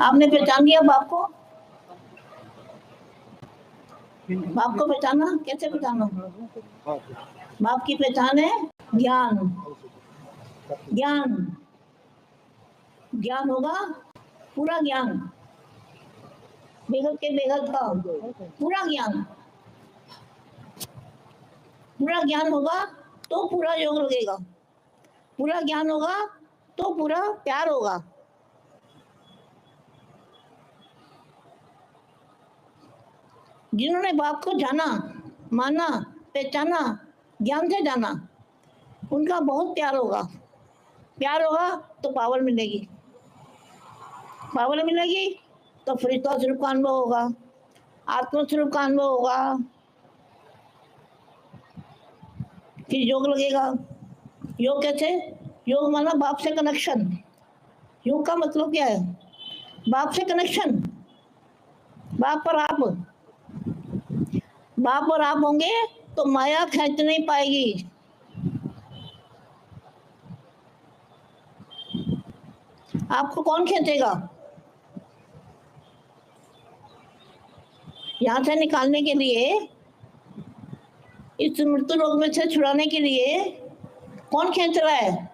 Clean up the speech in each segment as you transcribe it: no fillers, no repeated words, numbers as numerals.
आपने पहचान लिया बाप को? बाप को पहचाना? कैसे पहचाना? बाप की पहचान है ज्ञान। ज्ञान ज्ञान होगा, पूरा ज्ञान, बेहद के बेहद का पूरा ज्ञान। पूरा ज्ञान होगा तो पूरा योग लगेगा, पूरा ज्ञान होगा तो पूरा प्यार होगा। जिन्होंने बाप को जाना, माना, पहचाना, ज्ञान से जाना, उनका बहुत प्यार होगा। प्यार होगा तो पावर मिलेगी, पावर मिलेगी तो फरिश्ता स्वरूप का अनुभव होगा, आत्मा स्वरूप का अनुभव होगा, फिर योग लगेगा। योग कैसे? योग माना बाप से कनेक्शन। योग का मतलब क्या है? बाप से कनेक्शन। बाप और आप, बाप और आप होंगे तो माया खींच नहीं पाएगी। आपको कौन खींचेगा? यहाँ से निकालने के लिए, इस मृत्यु रोग में से छुड़ाने के लिए कौन खींच रहा है?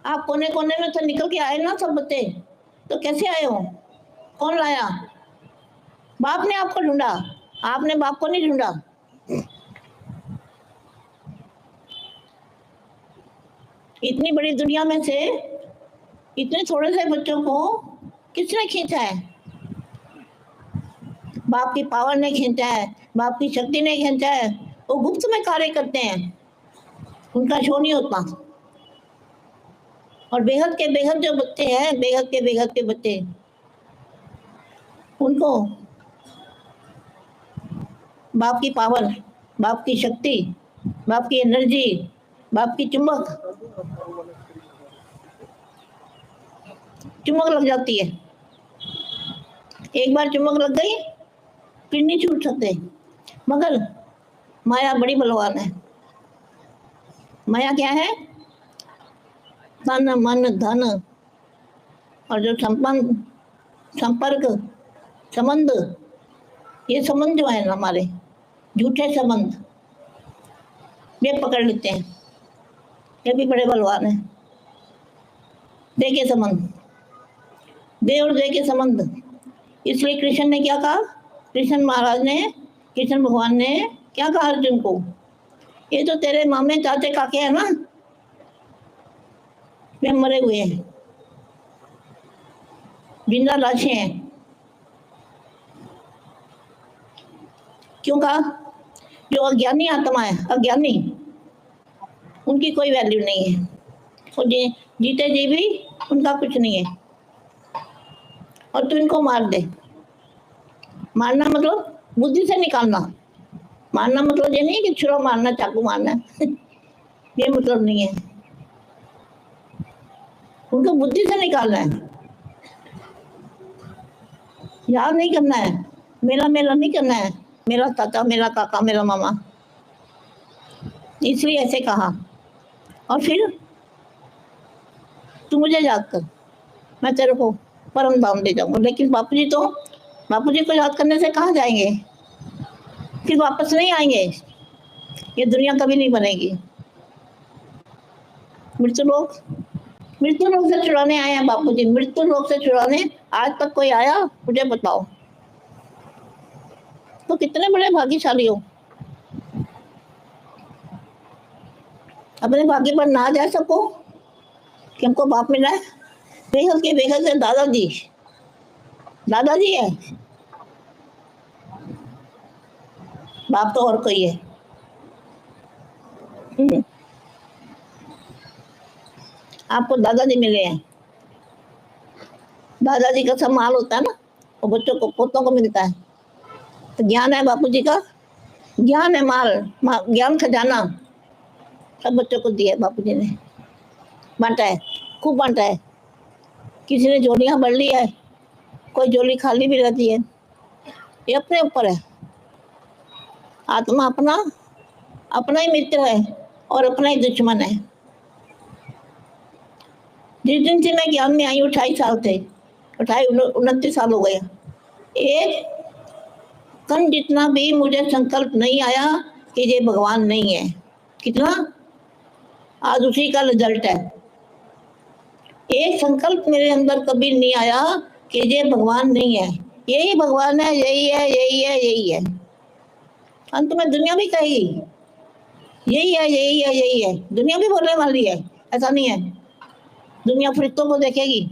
आप कोने कोने में से निकल के आए ना सब बच्चे, तो कैसे आए हो? कौन लाया? बाप ने आपको ढूंढा, आपने बाप को नहीं ढूंढा। इतनी बड़ी दुनिया में से इतने थोड़े से बच्चों को किसने खींचा है? बाप की पावर ने खींचा है, बाप की शक्ति ने खींचा है। वो गुप्त में कार्य करते हैं, उनका शो नहीं होता। और बेहद के बेहद जो बच्चे हैं, बेहद के बच्चे, उनको बाप की पावर, बाप की शक्ति, बाप की एनर्जी, बाप की चुंबक लग जाती है। एक बार चुंबक लग गई फिर नहीं छूट सकते। मगर माया बड़ी बलवान है। माया क्या है? तन मन धन और जो संबंध, संपर्क, संबंध, ये संबंध जो है ना हमारे झूठे संबंध, वे पकड़ लेते हैं। ये भी बड़े बलवान है। दे के संबंध, दे और दे के संबंध। इसलिए कृष्ण ने क्या कहा? कृष्ण महाराज ने, कृष्ण भगवान ने क्या कहा अर्जुन को? ये तो तेरे मामे चाचे काके है ना, वे मरे हुए हैं, जिंदा लाशें हैं। क्यों कहा? जो अज्ञानी आत्मा है, अज्ञानी, उनकी कोई वैल्यू नहीं है। और जीते जी भी उनका कुछ नहीं है। और तू इनको मार दे। मारना मतलब बुद्धि से निकालना। मारना मतलब ये नहीं कि छुरा मारना, चाकू मारना ये मतलब नहीं है। उनको बुद्धि से निकालना है, याद नहीं करना है, मेरा मेरा नहीं करना है, मेरा चाचा, मेरा काका, मेरा मामा। इसलिए ऐसे कहा। और फिर तू मुझे याद कर, मैं तेरे को परम धाम दे जाऊंगा। लेकिन बापू जी को याद करने से कहाँ जाएंगे? फिर वापस नहीं आएंगे, ये दुनिया कभी नहीं बनेगी। मृत्यु लोग से छुड़ाने आए हैं बापू जी, मृत्यु लोग से छुड़ाने। आज तक कोई आया? मुझे बताओ। तो कितने बड़े भाग्यशाली हो। अपने भाग्य पर ना जा सको कि हमको बाप मिला है। बेहद के बेहद से दादाजी है, बाप तो और कोई है। आपको दादाजी मिले हैं। दादाजी का सब माल होता है ना, वो बच्चों को, पोतों को मिलता है। तो ज्ञान है बापू जी का, ज्ञान है माल, ज्ञान खजाना सब बच्चों को दिया बापू जी ने, बांटा है, खूब बांटा है। किसी ने झोलियां भर ली है, कोई झोली खाली भी रहती है, ये अपने ऊपर है। आत्मा अपना ही मित्र है और अपना ही दुश्मन है। जिस दिन से मैं ज्ञान में आई, 28 साल थे, 29 साल हो गए। एक कण जितना भी मुझे संकल्प नहीं आया कि ये भगवान नहीं है। कितना? आज उसी का रिजल्ट है। एक संकल्प मेरे अंदर कभी नहीं आया कि ये भगवान नहीं है, यही भगवान है, यही है, यही है, यही है। अंत में दुनिया भी कहेगी यही है, यही है, यही है। दुनिया भी बोलने वाली है, ऐसा नहीं है। दुनिया फरिश्तों को देखेगी,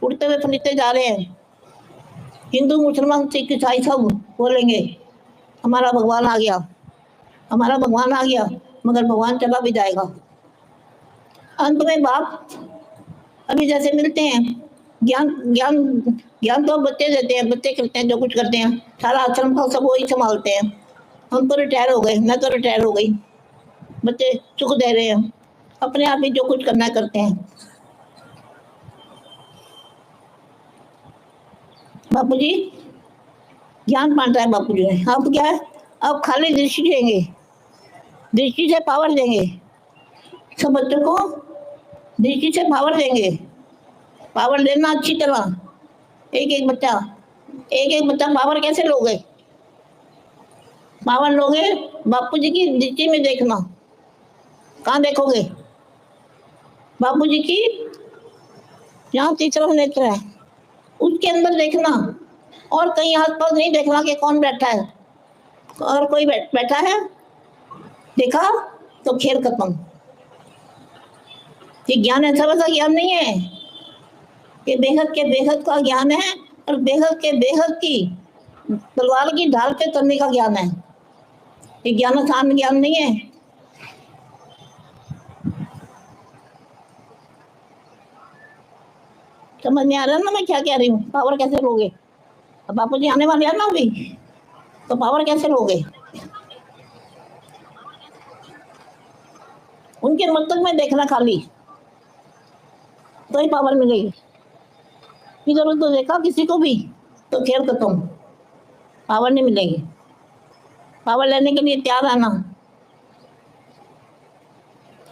उड़ते हुए फरिश्ते जा रहे हैं। हिंदू, मुसलमान, सिख, ईसाई सब बोलेंगे हमारा भगवान आ गया, हमारा भगवान आ गया, मगर भगवान चला भी जाएगा। अंत में बाप अभी जैसे मिलते हैं, ज्ञान ज्ञान ज्ञान तो बच्चे देते हैं, बच्चे करते हैं जो कुछ करते हैं, सारा आश्रम का सब वही संभालते हैं। हम तो रिटायर हो गए, मैं तो रिटायर हो गई, बच्चे सुख दे रहे हैं, अपने आप ही जो कुछ करना है करते हैं। बापू जी ज्ञान बांटा है बापू जी ने। अब क्या है? अब खाली दृष्टि देंगे, दृष्टि से पावर देंगे, सब बच्चों को दृष्टि से पावर देंगे। पावर लेना अच्छी तरह, एक एक बच्चा पावर कैसे लोगे? पावर लोगे बापू जी की दृष्टि में देखना। कहाँ देखोगे? बापू जी की यहाँ तीसरा नेत्र है, उसके अंदर देखना, और कहीं आसपास नहीं देखना कि कौन बैठा है। और कोई बैठा है देखा तो खेल खत्म। ये ज्ञान ऐसा वैसा ज्ञान नहीं है, ये बेहद के बेहद का ज्ञान है, और बेहद के बेहद की तलवार की ढाल पे चलने का ज्ञान है। ये ज्ञान आसान ज्ञान नहीं है। समझ में आ रहा है ना मैं क्या कह रही हूँ? पावर कैसे लोगे? अब बापू जी आने वाले हैं ना अभी, तो पावर कैसे लोगे? उनके मस्तक में देखना खाली, तो ही पावर मिलेगी। इधर उधर देखा किसी को भी तो खेल खत्म, पावर नहीं मिलेगी। पावर लेने के लिए तैयार आना।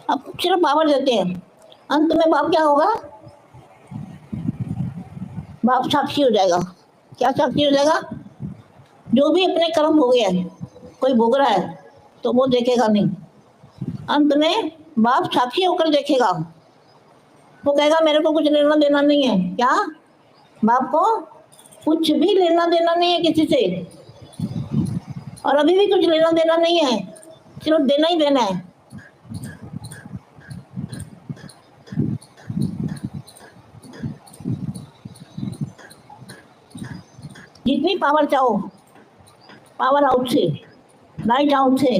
अब सिर्फ पावर देते हैं, अंत में बाप क्या होगा? बाप साक्षी हो जाएगा। क्या साक्षी हो जाएगा? जो भी अपने कर्म हो गए हैं, कोई भोग रहा है तो वो देखेगा नहीं, अंत में बाप साक्षी होकर देखेगा। वो कहेगा मेरे को कुछ लेना देना नहीं है। क्या? बाप को कुछ भी लेना देना नहीं है किसी से, और अभी भी कुछ लेना देना नहीं है, सिर्फ देना ही देना है। जितनी पावर चाहो, पावर हाउस से, लाइट हाउस से,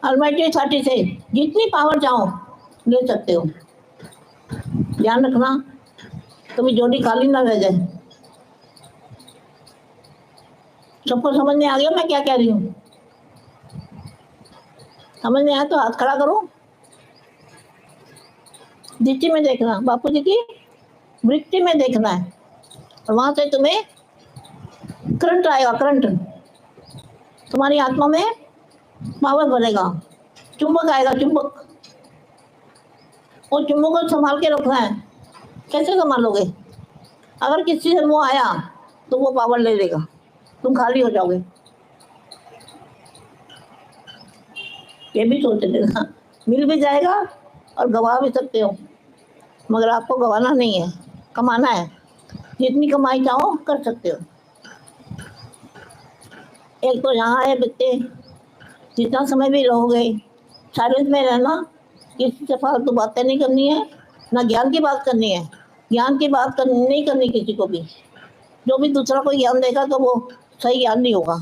अलमाइटी साटी से, जितनी पावर चाहो ले सकते हो। ध्यान रखना कभी जोड़ी खाली ना रह जाए। सबको समझ में आ गया मैं क्या कह रही हूँ? समझ में आया तो हाथ खड़ा करो। दृष्टि में देखना, बापू जी की वृत्ति में देखना है, और वहां से तुम्हें करंट आएगा। करंट तुम्हारी आत्मा में पावर बनेगा। चुंबक आएगा, चुंबक। और चुंबक को संभाल के रखना है। कैसे संभालोगे? अगर किसी से वो आया तो वो पावर ले लेगा, तुम खाली हो जाओगे। ये भी सोच लेना, मिल भी जाएगा और गवा भी सकते हो, मगर आपको गवाना नहीं है, कमाना है। जितनी कमाई चाहो कर सकते हो। एक तो यहाँ है बच्चे, जितना समय भी रहोगे साइलेंस में रहना, किसी से फालतू बातें नहीं करनी है, ना ज्ञान की बात करनी है। ज्ञान की बात नहीं करनी किसी को भी। जो भी दूसरा कोई ज्ञान देगा तो वो सही ज्ञान नहीं होगा,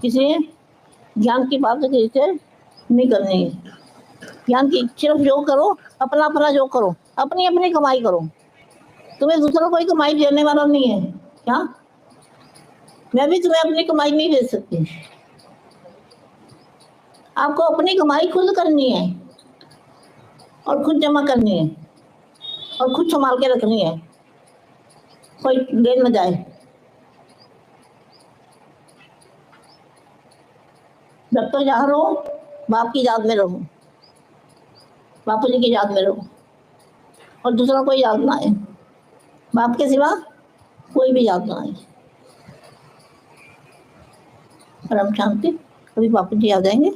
इसलिए ज्ञान की बात किसी से नहीं करनी है। ज्ञान की सिर्फ जो करो, अपना अपना जो करो, अपनी अपनी कमाई करो। तुम्हें दूसरा कोई कमाई देने वाला नहीं है। क्या? मैं भी तुम्हें अपनी कमाई नहीं दे सकती। आपको अपनी कमाई खुद करनी है, और खुद जमा करनी है, और खुद संभाल के रखनी है, कोई ले न जाए। जब तक जहाँ रहो बाप की याद में रहो, बापू जी की याद में रहो, और दूसरा कोई याद ना है। बाप के सिवा कोई भी याद ना आए। परम शांति। कभी बापू जी आ जाएंगे।